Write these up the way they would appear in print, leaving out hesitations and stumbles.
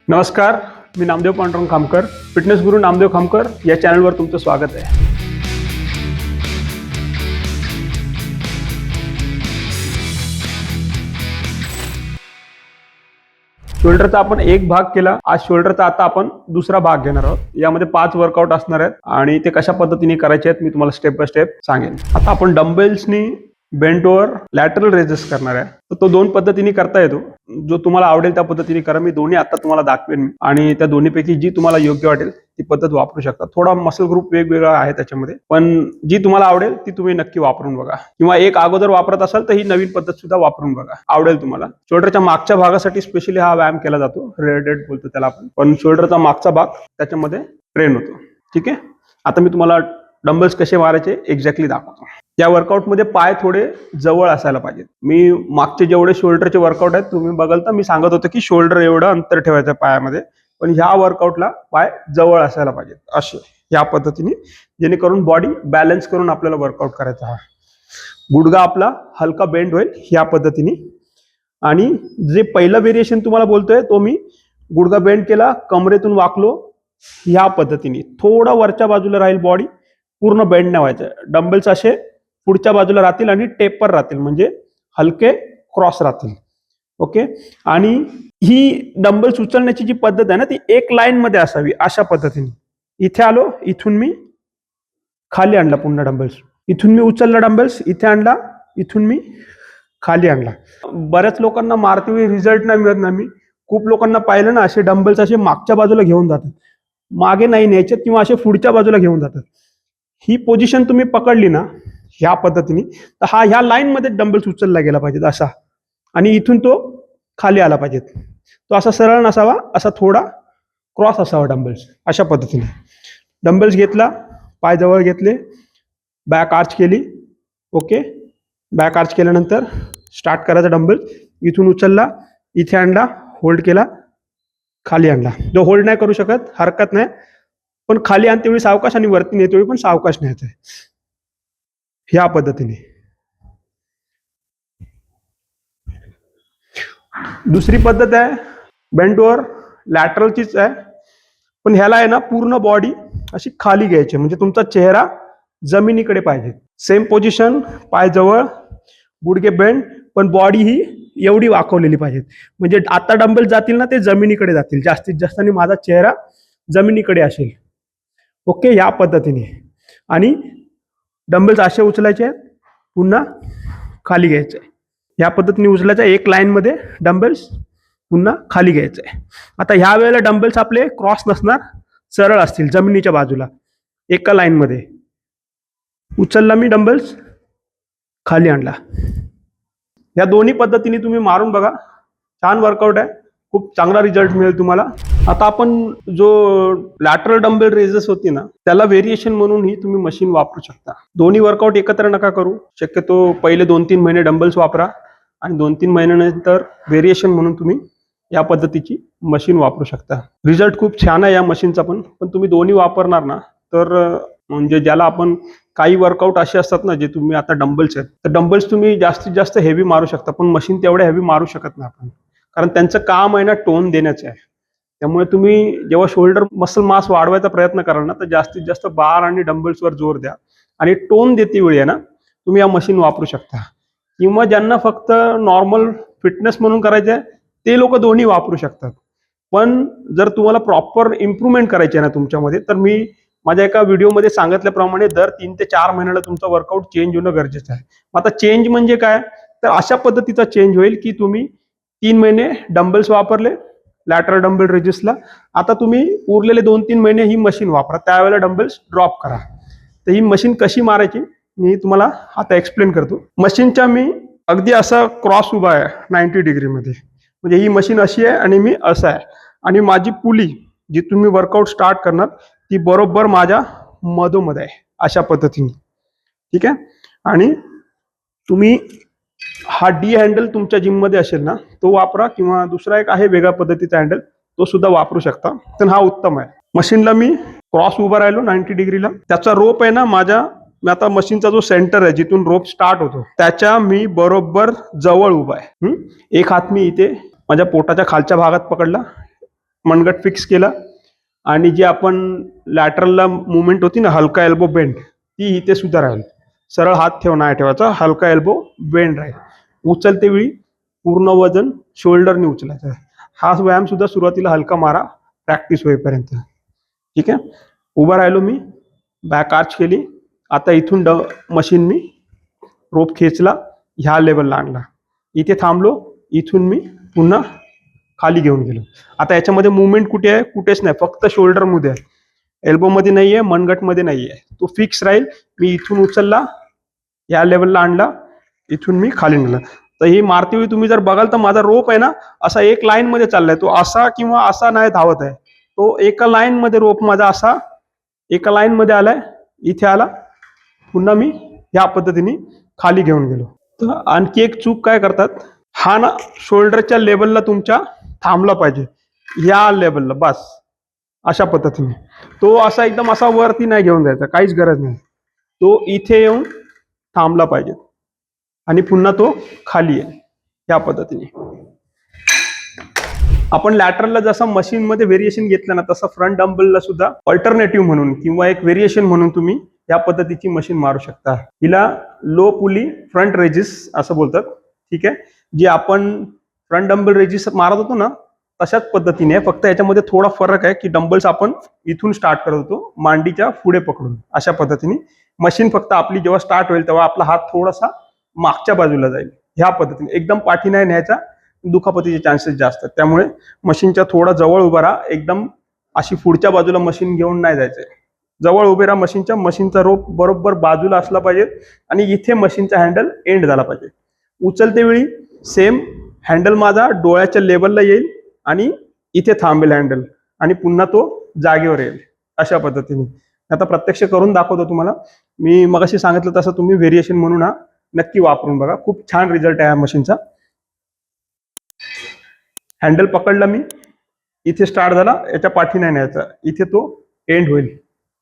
नमस्कार, मी नामदेव पांडुरंग खामकर, फिटनेस गुरु नामदेव खामकर या चॅनलवर तुमचं स्वागत आहे. शोल्डरचा आपण एक भाग केला. आज शोल्डरचा आता आपण दुसरा भाग घेणार आहोत. यामध्ये 5 वर्कआउट असणार आहेत आणि ते कशा पद्धतीने करायचे आहेत मी तुम्हाला स्टेप बाय स्टेप सांगेन. आता आपण डंबेल्सनी बेंट ओव्हर लॅटरल रेजेस करणार आहे. तर तो 2 पद्धतीने करता येतो. जो तुम्हाला आवडेल त्या पद्धतीने करा. मी दोन्ही आता तुम्हाला दाखवेन आणि त्या दोन्हीपैकी जी तुम्हाला योग्य वाटेल ती पद्धत वापरू शकता. थोडा मसल ग्रुप वेगवेगळा आहे त्याच्यामध्ये, पण जी तुम्हाला आवडेल ती तुम्ही नक्की वापरून बघा. किंवा एक अगोदर वापरत असाल तर ही नवीन पद्धत सुद्धा वापरून बघा, आवडेल तुम्हाला. शोल्डरच्या मागच्या भागासाठी स्पेशली हा व्यायाम केला जातो. रेडेड बोलतो त्याला आपण, पण शोल्डरचा मागचा भाग त्याच्यामध्ये ट्रेन होतो. ठीक आहे, आता मी तुम्हाला डंबल्स कसे मारायचे एक्झॅक्टली दाखवतो. या वर्कआउटमध्ये पाय थोडे जवळ असायला पाहिजेत. मी मागचे जेवढे शोल्डरचे वर्कआउट आहेत तुम्ही बघाल तर मी सांगत होतो की शोल्डर एवढं अंतर ठेवायचं पायामध्ये, पण ह्या वर्कआउटला पाय जवळ असायला पाहिजेत असे, या पद्धतीने, जेणेकरून बॉडी बॅलन्स करून आपल्याला वर्कआउट करायचा आहे. गुडघा आपला हलका बेंड होईल ह्या पद्धतीने. आणि जे पहिलं व्हेरिएशन तुम्हाला बोलतोय तो मी गुडघा बेंड केला, कमरेतून वाकलो ह्या पद्धतीने. थोडा वरच्या बाजूला राहील बॉडी, पूर्ण बेंड नाही व्हायचं. डंबल्स असे पुढच्या बाजूला राहतील आणि टेपर राहतील, म्हणजे हलके क्रॉस राहतील. ओके, आणि ही डंबल्स उचलण्याची जी पद्धत आहे ना ती एक लाईन मध्ये असावी अशा पद्धतीने. इथे आलो, इथून मी खाली आणला पुन्हा डंबल्स, इथून मी उचलला डंबल्स, इथे आणला, इथून मी खाली आणला. बऱ्याच लोकांना मारते वेळी रिझल्ट नाही मिळत ना. मी खूप लोकांना पाहिलं ना, असे डंबल्स असे मागच्या बाजूला घेऊन जातात, मागे नाही न्यायचे, किंवा असे पुढच्या बाजूला घेऊन जातात. ही पोझिशन तुम्ही पकडली ना ह्या पद्धतीने, तर ह्या लाईन मध्ये डंबल्स उचलला गेला पाहिजे असा, आणि इथून तो खाली आला पाहिजे. तो असा सरळ नसावा, असा थोडा क्रॉस असावा डंबल्स, अशा पद्धतीने. डंबल्स घेतला, पाय जवळ घेतले, बॅक आर्च केली. ओके, बॅक आर्च केल्यानंतर स्टार्ट करायचा. डंबल्स इथून उचलला, इथे आणला, होल्ड केला, खाली आणला. जो होल्ड नाही करू शकत हरकत नाही, पण खाली आणते वेळी सावकाश आणि वरती नेते वेळी पण सावकाश न्यायचं आहे, ह्या पद्धतीने. दुसरी पद्धत आहे बेंट ओव्हर लॅटरलचीच आहे, पण ह्याला आहे ना पूर्ण बॉडी अशी खाली घ्यायची, म्हणजे तुमचा चेहरा जमिनीकडे पाहिजे. सेम पोझिशन, पाय जवळ, गुडघे बेंड, पण बॉडी ही एवढी वाकवलेली पाहिजे, म्हणजे आता डंबल जातील ना ते जमिनीकडे जातील जास्तीत जास्त, आणि माझा चेहरा जमिनीकडे असेल. ओके, या पद्धतीने. आणि डंबल्स असे उचलायचे आहेत, पुन्हा खाली घ्यायचे. या पद्धतीने उचलायचं, एक लाईन मध्ये डंबल्स पुन्हा खाली घ्यायचे. आता ह्या वेळेला डंबल्स आपले क्रॉस नसणार, सरळ असतील जमिनीच्या बाजूला, एका लाईन मध्ये. उचलला मी डंबल्स, खाली आणला. या दोन्ही पद्धतीने तुम्ही मारून बघा, छान वर्कआउट आहे, खूप चांगला रिझल्ट मिळेल तुम्हाला. आता आपण जो लॅटरल डंबेल रेजेस होती ना, त्याला व्हेरिएशन म्हणून ही तुम्ही मशीन वापरू शकता. दोन्ही वर्कआउट एकत्र नका करू. शक्यतो पहिले 2-3 महिने डंबल्स वापरा आणि 2-3 महिन्यानंतर व्हेरिएशन म्हणून तुम्ही या पद्धतीची मशीन वापरू शकता. रिझल्ट खूप छान आहे या मशीनचा. पण तुम्ही दोन्ही वापरणार ना, तर म्हणजे ज्याला आपण काही वर्कआउट असे असतात ना, जे तुम्ही आता डंबल्स आहेत, तर डंबल्स तुम्ही जास्तीत जास्त हेवी मारू शकता, पण मशीन तेवढ्या हेवी मारू शकत नाही आपण, कारण त्यांचं काम आहे ना टोन देण्याचं आहे. त्यामुळे तुम्ही जेव्हा शोल्डर मसल मास वाढवायचा प्रयत्न कराल ना, तर जास्तीत जास्त बार आणि डंबल्सवर जोर द्या, आणि टोन देते वेळी आहे ना तुम्ही या मशीन वापरू शकता. किंवा ज्यांना फक्त नॉर्मल फिटनेस म्हणून करायचं आहे ते लोक दोन्ही वापरू शकतात. पण जर तुम्हाला प्रॉपर इम्प्रूव्हमेंट करायची आहे ना तुमच्यामध्ये, तर मी माझ्या एका व्हिडिओमध्ये सांगितल्याप्रमाणे दर 3 ते 4 महिन्याला तुमचा वर्कआउट चेंज होणं गरजेचं आहे. आता चेंज म्हणजे काय, तर अशा पद्धतीचा चेंज होईल की तुम्ही 3 महिने डंबल्स वापरले लॅटरल डंबल रेजिसला, आता तुम्ही उरलेले 2-3 महिने ही मशीन वापरा, त्यावेळेला डंबल्स ड्रॉप करा. तर ही मशीन कशी मारायची मी तुम्हाला आता एक्सप्लेन करतो. मशीनच्या मी अगदी असा क्रॉस उभा आहे 90 डिग्रीमध्ये, म्हणजे ही मशीन अशी आहे आणि मी असं आहे, आणि माझी पुली जी तुम्ही वर्कआउट स्टार्ट करणार ती बरोबर माझ्या मधोमध आहे अशा पद्धतीने. ठीक आहे, आणि तुम्ही हा डी हँडल तुमच्या जिम मध्ये असेल ना तो वापरा, किंवा दुसरा एक आहे वेगळ्या पद्धतीचा हँडल, तो सुद्धा वापरू शकता. तर हा उत्तम आहे. मशीनला मी क्रॉस उभा राहिलो 90 डिग्रीला. त्याचा रोप आहे ना मी आता मशीनचा जो सेंटर आहे जिथून रोप स्टार्ट होतो त्याच्या मी बरोबर जवळ उभा आहे. एक हात मी इथे माझ्या पोटाच्या खालच्या भागात पकडला, मनगट फिक्स केला आणि जी आपण लॅटरलला मुवमेंट होती ना, हलका एल्बो बेंड, ती इथे सुद्धा राहील. सरळ हात नाही ठेवायचा, हलका एल्बो बेंड राहील. उचलते वेळी पूर्ण वजन शोल्डरने उचलायचं. हा व्यायाम सुद्धा सुरुवातीला हलका मारा प्रॅक्टिस होईपर्यंत. ठीक आहे. उभा राहिलो मी, बॅक आर्च केली. आता इथून मशीन मी रोप खेचला, ह्या लेवलला आणला, इथे थांबलो, इथून मी पुन्हा खाली घेऊन गेलो. आता याच्यामध्ये मुवमेंट कुठे आहे? कुठेच नाही, फक्त शोल्डरमध्ये आहे, एल्बोमध्ये नाही आहे, मनगटमध्ये नाही आहे. तो फिक्स राहील. मी इथून उचलला, या लेवलला आणला, इथून मी खाली नेला. तर ही मारते वेळी तुम्ही जर बघाल तर माझा रोप आहे ना, असा एक लाईनमध्ये चाललाय. तो असा किंवा असा नाही धावत आहे, तो एका लाईनमध्ये रोप माझा असा एका लाईनमध्ये आलाय, इथे आला, पुन्हा मी ह्या पद्धतीने खाली घेऊन गेलो. तर आणखी एक चूक काय करतात, हा ना शोल्डरच्या लेवलला तुमच्या थांबला पाहिजे, या लेवलला, बस अशा पद्धतीने. तो असा एकदम असा वरती नाही घेऊन जायचा, काहीच गरज नाही. तो इथे येऊन थांबला पाहिजे आणि पुन्हा तो खाली आहे, या पद्धतीने. आपण लॅटरलला जसं मशीनमध्ये व्हेरिएशन घेतलं ना, तसं फ्रंट डंबलला सुद्धा अल्टरनेटिव्ह म्हणून किंवा एक व्हेरिएशन म्हणून तुम्ही या पद्धतीची मशीन मारू शकता. हिला लो पुली फ्रंट रेजिस असं बोलतात. ठीक आहे. जे आपण फ्रंट डंबल रेजिस मारत होतो ना, तशाच पद्धतीने आहे, फक्त याच्यामध्ये थोडा फरक आहे की डंबल्स आपण इथून स्टार्ट करत होतो, मांडीच्या पुढे पकडून. अशा पद्धतीने मशीन फक्त आपली जेव्हा स्टार्ट होईल तेव्हा आपला हात थोडासा मागच्या बाजूला जाईल, ह्या पद्धतीने. एकदम पाठी नाही न्यायचा, दुखापतीचे चान्सेस जास्त आहेत. त्यामुळे मशीनच्या थोडा जवळ उभा राहा, एकदम अशी पुढच्या बाजूला मशीन घेऊन नाही जायचंय. जवळ उभे राहा मशीनच्या, मशीनचा रोप बरोबर बाजूला असला पाहिजे आणि इथे मशीनचा हँडल एंड झाला पाहिजे. उचलते वेळी सेम हँडल माझा डोळ्याच्या लेवलला येईल आणि इथे थांबेल हँडल आणि पुन्हा तो जागेवर येईल, अशा पद्धतीने. आता प्रत्यक्ष करून दाखवतो तुम्हाला. मी मगाशी सांगितलं तसं तुम्ही व्हेरिएशन म्हणून हा नक्की वापरून बघा, खूप छान रिझल्ट आहे मशीनचा. हँडल पकडला मी, इथे स्टार्ट झाला, याच्या पाठी नाही न्यायचा, इथे तो एंड होईल.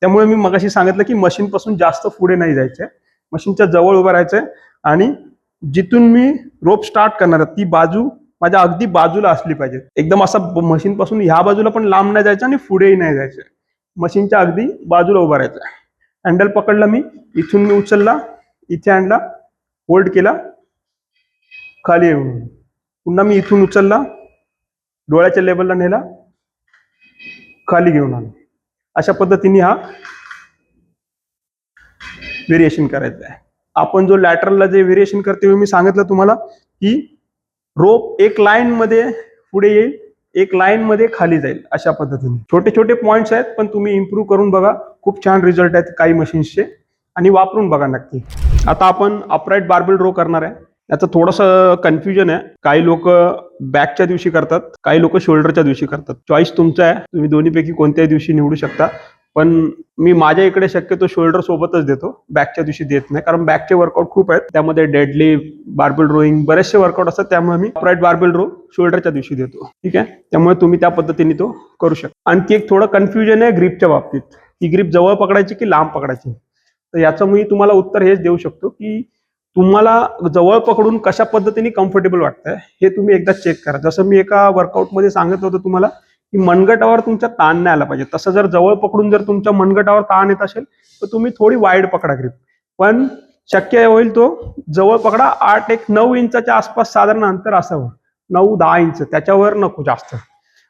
त्यामुळे मी मगाशी सांगितलं की मशीन पासून जास्त पुढे नाही जायचंय, मशीनच्या जवळ उभं राहायचंय आणि जिथून मी रोप स्टार्ट करणार ती बाजू माझ्या अगदी बाजूला असली पाहिजे. एकदम असा मशीन पासून ह्या बाजूला पण लांब नाही जायचं आणि पुढेही नाही जायचं, मशीनच्या अगदी बाजूला उभा राहायचं. हँडल पकडला मी, इथून मी उचलला, इथे आणला, होल्ड केला, खाली येऊन पुन्हा मी इथून उचलला, डोळ्याच्या लेवलला नेला, खाली घेऊन आलो. अशा पद्धतीने हा व्हेरिएशन करायचं आहे. आपण जो लॅटरलला जे व्हेरिएशन करते मी सांगितलं तुम्हाला की रोप एक लाईन मध्ये पुढे येईल, एक लाईन मध्ये खाली जाईल, अशा पद्धतीने. छोटे छोटे पॉइंट्स आहेत, पण तुम्ही इम्प्रूव्ह करून बघा, खूप छान रिझल्ट आहेत काही मशीन्सचे, आणि वापरून बघा नक्की. आता आपण अपराईट बार्बेल रो करणार आहे. याचं थोडंसं कन्फ्युजन आहे. काही लोक बॅकच्या दिवशी करतात, काही लोक शोल्डरच्या दिवशी करतात. चॉईस तुमचा आहे, तुम्ही दोन्हीपैकी कोणत्याही दिवशी निवडू शकता. पण मी माझ्या इकडे शक्यतो शोल्डर सोबतच देतो, बॅकच्या दिवशी देत नाही, कारण बॅकचे वर्कआउट खूप आहेत. त्यामध्ये डेडली, बार्बेल रोईंग, बरेचसे वर्कआउट असतात. त्यामुळे मी अपराईट बार्बेल रो शोल्डरच्या दिवशी देतो. ठीक आहे. त्यामुळे तुम्ही त्या पद्धतीने तो करू शकता. आणखी एक थोडं कन्फ्युजन आहे ग्रिपच्या बाबतीत, की ग्रिप जवळ पकडायची की लांब पकडायची. तर याचं मी तुम्हाला उत्तर हेच देऊ शकतो की तुम्हाला जवळ पकडून कशा पद्धतीने कम्फर्टेबल वाटतंय हे तुम्ही एकदा चेक करा. जसं मी एका वर्कआउटमध्ये सांगितलं होतं तुम्हाला की मनगटावर तुमच्या ताण नाही आला पाहिजे, तसं जर जवळ पकडून जर तुमच्या मनगटावर ताण येत असेल तर तुम्ही थोडी वाईड पकडा ग्रिप. पण शक्य होईल तो जवळ पकडा. 8-9 इंचाच्या आसपास साधारण अंतर असावं, 9-10 इंच, त्याच्यावर नको जास्त.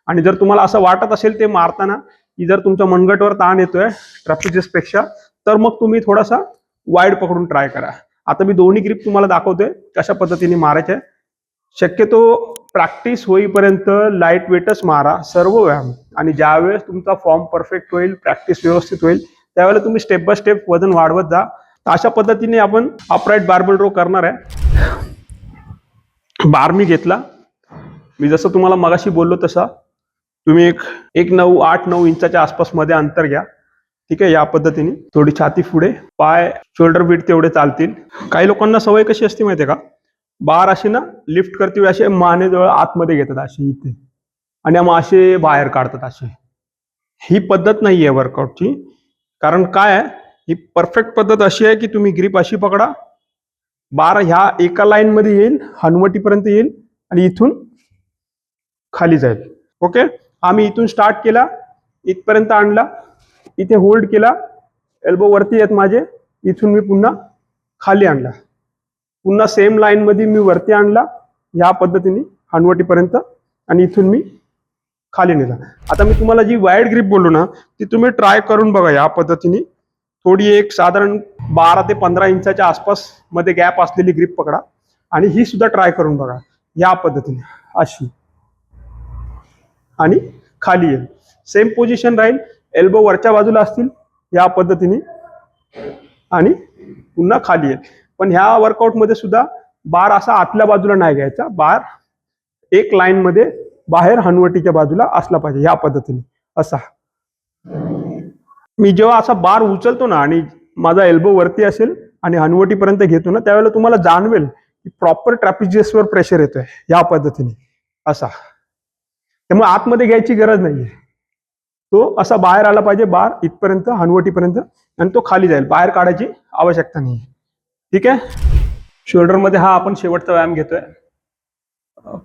आणि जर तुम्हाला असं वाटत असेल ते मारताना की जर तुमच्या मनगटावर ताण येतोय ट्रॅपिझियस पेक्षा, तर मग तुम्ही थोडासा वाईड पकडून ट्राय करा. आता मी दोन्ही ग्रिप तुम्हाला दाखवतोय कशा पद्धतीने मारायचे. शक्यतो प्रॅक्टिस होईपर्यंत लाईट वेटच मारा सर्व व्यायाम, आणि ज्यावेळेस तुमचा फॉर्म परफेक्ट होईल, प्रॅक्टिस व्यवस्थित होईल, त्यावेळेला तुम्ही स्टेप बाय स्टेप वजन वाढवत जा. अशा पद्धतीने आपण अपराईट बार्बेल रो करणार आहे. बार मी घेतला, मी जसं तुम्हाला मगाशी बोललो तसा तुम्ही एक 8-9 इंचाच्या आसपास मध्ये अंतर घ्या. ठीक आहे. या पद्धतीने थोडी छाती पुढे, पाय शोल्डर बीट तेवढे चालतील. काही लोकांना सवय कशी असते माहितीये का, बार अशी ना लिफ्ट करते वेळी असे मानेजवळ आतमध्ये घेतात अशी इथे, आणि मग असे बाहेर काढतात असे. ही पद्धत नाही आहे वर्कआउटची. कारण काय आहे, ही परफेक्ट पद्धत अशी आहे की तुम्ही ग्रिप अशी पकडा, बार ह्या एका लाईन मध्ये येईल, हनुवटीपर्यंत येईल आणि इथून खाली जाईल. ओके. आम्ही इथून स्टार्ट केला, इथपर्यंत आणला, इथे होल्ड केला, एल्बो वरती आहेत माझे, इथून मी पुन्हा खाली आणला, पुन्हा सेम लाईन मध्ये मी वरती आणला या पद्धतीने हनवटीपर्यंत, आणि इथून मी खाली नेला. आता मी तुम्हाला जी वाईड ग्रिप बोललो ना, ती तुम्ही ट्राय करून बघा या पद्धतीने. थोडी एक साधारण 12 ते 15 इंचाच्या आसपास मध्ये गॅप असलेली ग्रिप पकडा, आणि ही सुद्धा ट्राय करून बघा या पद्धतीने, अशी, आणि खाली येईल. सेम पोझिशन राहील, एल्बो वरच्या बाजूला असतील या पद्धतीने, आणि पुन्हा खाली येईल. पण ह्या वर्कआउटमध्ये सुद्धा बार असा आतल्या बाजूला नाही घ्यायचा, बार एक लाईन मध्ये बाहेर हनवटीच्या बाजूला असला पाहिजे या पद्धतीने असा. मी जेव्हा असा बार उचलतो ना आणि माझा एल्बो वरती असेल आणि हनवटीपर्यंत घेतो ना, त्यावेळेला तुम्हाला जाणवेल की प्रॉपर ट्रॅपिजियसवर प्रेशर येतोय या पद्धतीने असा. त्यामुळे आतमध्ये घ्यायची गरज नाहीये, तो असा बाहेर आला पाहिजे, बार इथपर्यंत हनवटीपर्यंत, आणि तो खाली जाईल, बाहेर काढायची आवश्यकता नाही. ठीक आहे. शोल्डरमध्ये हा आपण शेवटचा व्यायाम घेतोय.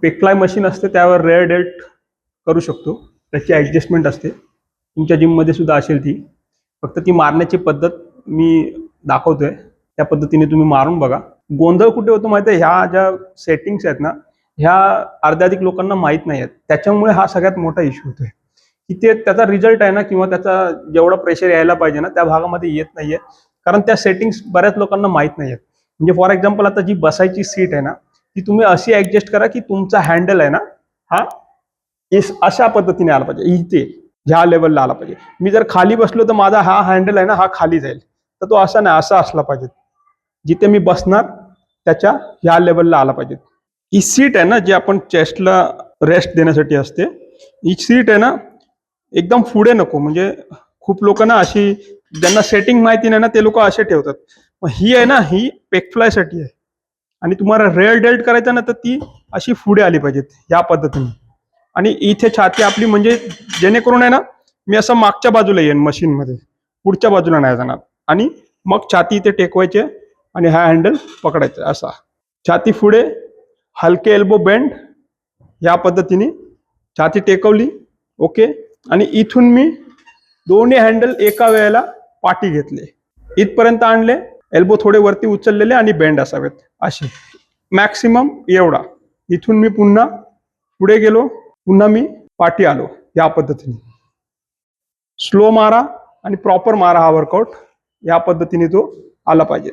पेकफ्लाय मशीन असते, त्यावर रेअर डेल्ट करू शकतो, त्याची ॲडजस्टमेंट असते, तुमच्या जिममध्ये सुद्धा असेल ती. फक्त ती मारण्याची पद्धत मी दाखवतोय, त्या पद्धतीने तुम्ही मारून बघा. गोंधळ कुठे होतो माहिती आहे, ह्या ज्या सेटिंग्स आहेत ना, ह्या अर्ध्याधिक लोकांना माहीत नाही आहेत, त्याच्यामुळे हा सगळ्यात मोठा इश्यू होतोय की ते त्याचा रिझल्ट आहे ना, किंवा त्याचा जेवढा प्रेशर यायला पाहिजे ना त्या भागामध्ये येत नाहीये, कारण त्या सेटिंग्स बऱ्याच लोकांना माहीत नाही आहेत. म्हणजे फॉर एक्झाम्पल आता जी बसायची सीट आहे ना, ती तुम्ही अशी ऍडजस्ट करा की तुमचा हँडल आहे ना हा अशा पद्धतीने आला पाहिजे, इथे ह्या लेवलला आला पाहिजे. मी जर खाली बसलो तर माझा हा हँडल आहे ना हा खाली जाईल, तर तो असा नाही, असा असला पाहिजे. जिथे मी बसणार त्याच्या ह्या लेवलला आला पाहिजे. ही सीट आहे ना, जी आपण चेस्टला रेस्ट देण्यासाठी असते, ही सीट आहे ना एकदम पुढे नको. म्हणजे खूप लोक ना अशी, ज्यांना सेटिंग माहिती नाही ना ते लोक असे ठेवतात. मग ही आहे ना, ही पेकफ्लायसाठी आहे, आणि तुम्हाला रेअर डेल्ट करायचं ना तर ती अशी पुढे आली पाहिजेत या पद्धतीने. आणि इथे छाती आपली, म्हणजे जेणेकरून आहे ना मी असं मागच्या बाजूला येईन मशीनमध्ये, पुढच्या बाजूला नाही जाणार, आणि मग छाती इथे टेकवायचे आणि हा हँडल पकडायचा असा. छाती पुढे, हलके एल्बो बेंड या पद्धतीने, छाती टेकवली, ओके. आणि इथून मी दोन्ही हँडल एका वेळेला पाठी घेतले, इथपर्यंत आणले, एल्बो थोडे वरती उचललेले आणि बेंड असावेत असे, मॅक्सिमम एवढा. इथून मी पुन्हा पुढे गेलो, पुन्हा मी पाठी आलो या पद्धतीने. स्लो मारा आणि प्रॉपर मारा हा वर्कआउट, या पद्धतीने तो आला पाहिजे.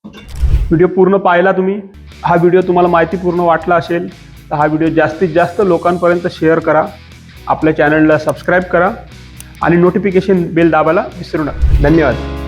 व्हिडिओ पूर्ण पाहिला तुम्ही, हा व्हिडिओ तुम्हाला माहितीपूर्ण वाटला असेल तर हा व्हिडिओ जास्तीत जास्त लोकांपर्यंत शेअर करा, आपल्या चॅनलला सबस्क्राईब करा, आणि नोटिफिकेशन बेल दाबायला विसरू नका. धन्यवाद.